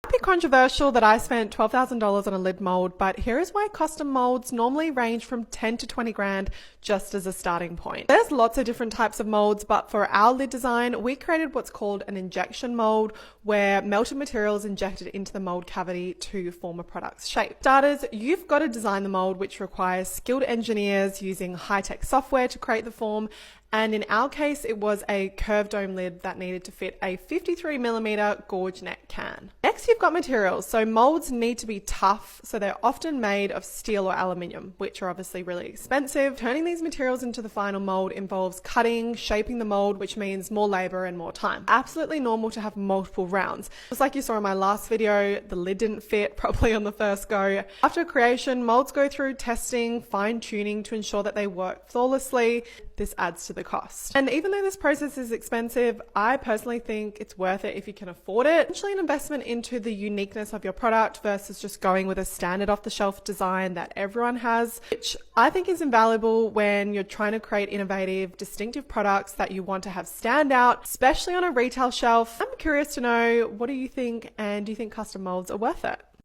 Might be controversial that I spent $12,000 on a lid mold, but here is why custom molds normally range from 10 to 20 grand just as a starting point. There's lots of different types of molds, but for our lid design, we created what's called an injection mold, where melted material is injected into the mold cavity to form a product's shape. Starters, you've got to design the mold, which requires skilled engineers using high-tech software to create the form. And in our case, it was a curved dome lid that needed to fit a 53mm gorge neck can. Next, you've got materials. So molds need to be tough, so they're often made of steel or aluminium, which are obviously really expensive. Turning these materials into the final mold involves cutting, shaping the mold, which means more labor and more time. Absolutely normal to have multiple rounds. Just like you saw in my last video, the lid didn't fit properly on the first go. After creation, molds go through testing, fine-tuning to ensure that they work flawlessly. This adds to the cost. And even though this process is expensive, I personally think it's worth it if you can afford it. Essentially an investment into the uniqueness of your product versus just going with a standard off-the-shelf design that everyone has, which I think is invaluable when you're trying to create innovative, distinctive products that you want to have stand out, especially on a retail shelf. I'm curious to know, what do you think, and do you think custom molds are worth it?